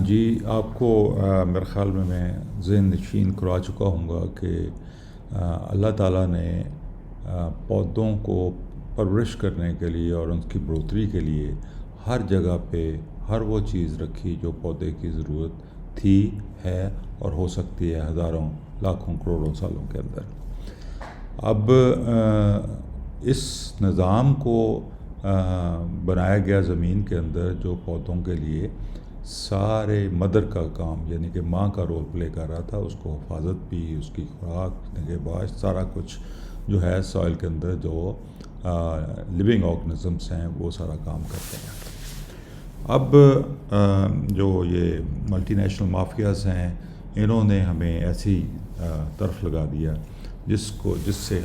جی آپ کو میرے خیال میں ذہن نشین کرا چکا ہوں گا کہ اللہ تعالیٰ نے پودوں کو پرورش کرنے کے لیے اور ان کی بڑھوتری کے لیے ہر جگہ پہ ہر وہ چیز رکھی جو پودے کی ضرورت تھی ہے اور ہو سکتی ہے ہزاروں لاکھوں کروڑوں سالوں کے اندر۔ اب اس نظام کو بنایا گیا زمین کے اندر جو پودوں کے لیے سارے مدر کا کام یعنی کہ ماں کا رول پلے کر رہا تھا، اس کو حفاظت بھی، اس کی خوراک نگہباشت سارا کچھ جو ہے سوائل کے اندر جو لیونگ آرگنزمس ہیں وہ سارا کام کرتے ہیں۔ اب جو یہ ملٹی نیشنل مافیاز ہیں انہوں نے ہمیں ایسی طرف لگا دیا جس سے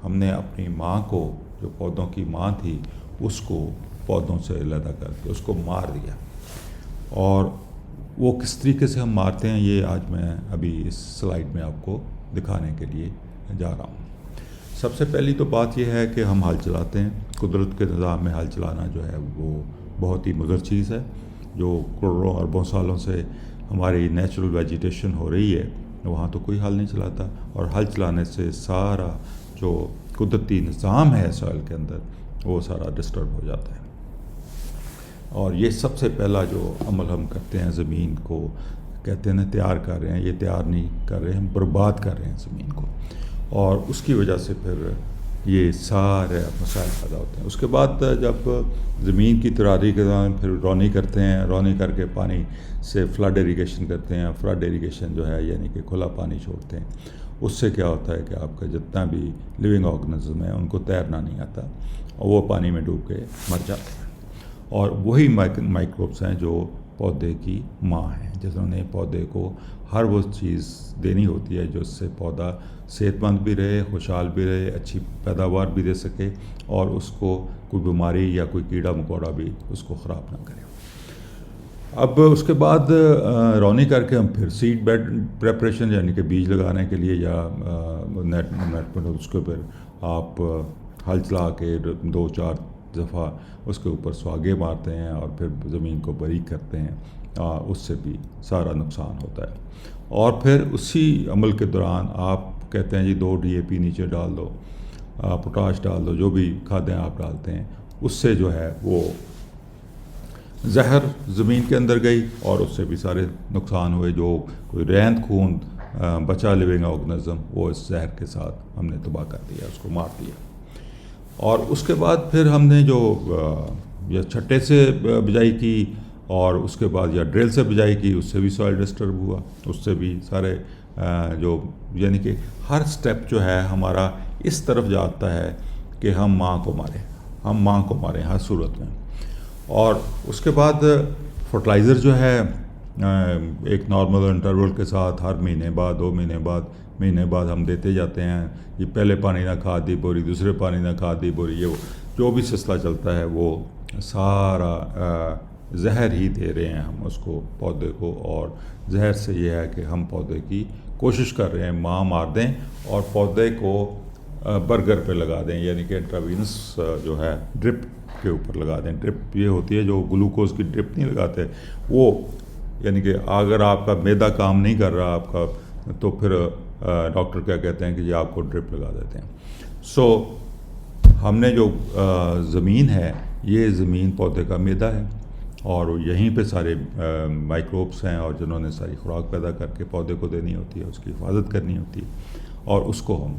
ہم نے اپنی ماں کو جو پودوں کی ماں تھی اس کو پودوں سے علیحدہ کر کے اس کو مار دیا۔ اور وہ کس طریقے سے ہم مارتے ہیں یہ آج میں ابھی اس سلائیڈ میں آپ کو دکھانے کے لیے جا رہا ہوں۔ سب سے پہلی تو بات یہ ہے کہ ہم ہل چلاتے ہیں۔ قدرت کے نظام میں ہل چلانا جو ہے وہ بہت ہی مضر چیز ہے، جو کروڑوں اربوں سالوں سے ہماری نیچرل ویجیٹیشن ہو رہی ہے وہاں تو کوئی ہل نہیں چلاتا، اور ہل چلانے سے سارا جو قدرتی نظام ہے سوائل کے اندر وہ سارا ڈسٹرب ہو جاتا ہے۔ اور یہ سب سے پہلا جو عمل ہم کرتے ہیں زمین کو کہتے ہیں تیار کر رہے ہیں، یہ تیار نہیں کر رہے ہیں، ہم برباد کر رہے ہیں زمین کو، اور اس کی وجہ سے پھر یہ سارے مسائل پیدا ہوتے ہیں۔ اس کے بعد جب زمین کی تیاری کے دوران پھر رونی کرتے ہیں، رونی کر کے پانی سے فلڈ ایریگیشن کرتے ہیں۔ فلڈ ایریگیشن جو ہے یعنی کہ کھلا پانی چھوڑتے ہیں، اس سے کیا ہوتا ہے کہ آپ کا جتنا بھی لیونگ آرگنزم ہے ان کو تیرنا نہیں آتا اور وہ پانی میں ڈوب کے مر جاتے ہیں۔ اور وہی مائکروبس ہیں جو پودے کی ماں ہیں، جنہوں نے پودے کو ہر وہ چیز دینی ہوتی ہے جو اس سے پودا صحت مند بھی رہے، خوشحال بھی رہے، اچھی پیداوار بھی دے سکے، اور اس کو کوئی بیماری یا کوئی کیڑا مکوڑا بھی اس کو خراب نہ کرے۔ اب اس کے بعد رونی کر کے ہم پھر سیڈ بیڈ پریپریشن یعنی کہ بیج لگانے کے لیے یا نیٹ پر اس کے اوپر آپ ہل چلا کے 2-4 دفعہ اس کے اوپر سواگے مارتے ہیں اور پھر زمین کو باریک کرتے ہیں، اس سے بھی سارا نقصان ہوتا ہے۔ اور پھر اسی عمل کے دوران آپ کہتے ہیں جی 2 DAP نیچے ڈال دو، پوٹاش ڈال دو، جو بھی کھادیں آپ ڈالتے ہیں، اس سے جو ہے وہ زہر زمین کے اندر گئی اور اس سے بھی سارے نقصان ہوئے۔ جو کوئی رہند خون بچا لیونگ آرگنزم وہ اس زہر کے ساتھ ہم نے تباہ کر دیا، اس کو مار دیا۔ اور اس کے بعد پھر ہم نے جو یا چھٹے سے بجائی کی اور اس کے بعد یا ڈرل سے بجائی کی، اس سے بھی سوائل ڈسٹرب ہوا، اس سے بھی سارے جو یعنی کہ ہر سٹیپ جو ہے ہمارا اس طرف جاتا ہے کہ ہم ماں کو ماریں ہر صورت میں۔ اور اس کے بعد فرٹیلائزر جو ہے ایک نارمل انٹرول کے ساتھ ہر مہینے بعد 2 مہینے بعد ہم دیتے جاتے ہیں۔ یہ پہلے پانی نہ کھاد دی بوری، دوسرے پانی نہ کھاد دی بوری، یہ جو بھی سلسلہ چلتا ہے وہ سارا زہر ہی دے رہے ہیں ہم اس کو پودے کو۔ اور زہر سے یہ ہے کہ ہم پودے کی کوشش کر رہے ہیں ماں مار دیں اور پودے کو برگر پہ لگا دیں، یعنی کہ انٹراوینس جو ہے ڈرپ کے اوپر لگا دیں۔ ڈرپ یہ ہوتی ہے جو گلوکوز کی ڈرپ نہیں لگاتے، وہ یعنی کہ اگر آپ کا معدہ کام نہیں کر رہا آپ کا تو پھر ڈاکٹر کیا کہتے ہیں کہ یہ آپ کو ڈرپ لگا دیتے ہیں۔ ہم نے جو زمین ہے یہ زمین پودے کا معدہ ہے، اور یہیں پہ سارے مائکروبس ہیں اور جنہوں نے ساری خوراک پیدا کر کے پودے کو دینی ہوتی ہے، اس کی حفاظت کرنی ہوتی ہے، اور اس کو ہم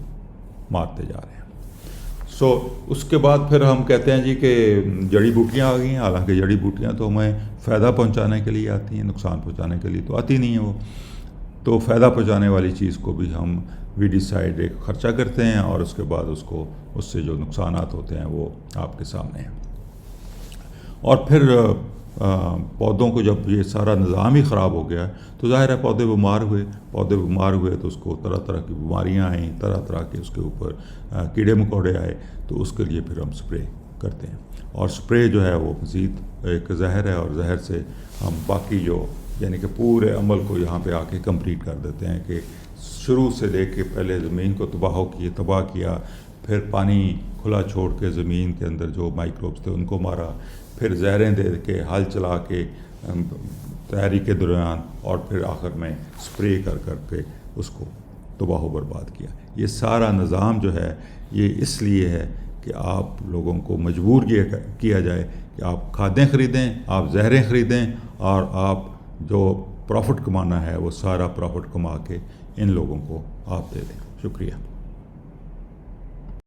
مارتے جا رہے ہیں۔ اس کے بعد پھر ہم کہتے ہیں جی کہ جڑی بوٹیاں آ گئی ہیں، حالانکہ جڑی بوٹیاں تو ہمیں فائدہ پہنچانے کے لیے آتی ہیں، نقصان پہنچانے کے لیے تو آتی نہیں ہیں وہ۔ تو فائدہ پہنچانے والی چیز کو بھی ہم ویڈیسائڈ ایک خرچہ کرتے ہیں، اور اس کے بعد اس سے جو نقصانات ہوتے ہیں وہ آپ کے سامنے ہیں۔ اور پھر پودوں کو جب یہ سارا نظام ہی خراب ہو گیا تو ظاہر ہے پودے بیمار ہوئے تو اس کو طرح طرح کی بیماریاں آئیں، طرح طرح کے اس کے اوپر کیڑے مکوڑے آئے، تو اس کے لیے پھر ہم سپرے کرتے ہیں۔ اور سپرے جو ہے وہ مزید ایک زہر ہے، اور زہر سے ہم باقی جو یعنی کہ پورے عمل کو یہاں پہ آ کے کمپلیٹ کر دیتے ہیں کہ شروع سے لے کے پہلے زمین کو تباہ کیا، پھر پانی کھلا چھوڑ کے زمین کے اندر جو مائکروبس تھے ان کو مارا، پھر زہریں دے کے ہل چلا کے تیاری کے دوران اور پھر آخر میں اسپرے کر کے اس کو تباہ و برباد کیا. یہ سارا نظام جو ہے یہ اس لیے ہے کہ آپ لوگوں کو مجبور کیا جائے کہ آپ کھادیں خریدیں, آپ زہریں خریدیں, اور آپ جو پروفٹ کمانا ہے وہ سارا پروفٹ کما کے ان لوگوں کو آپ دے دیں. شکریہ.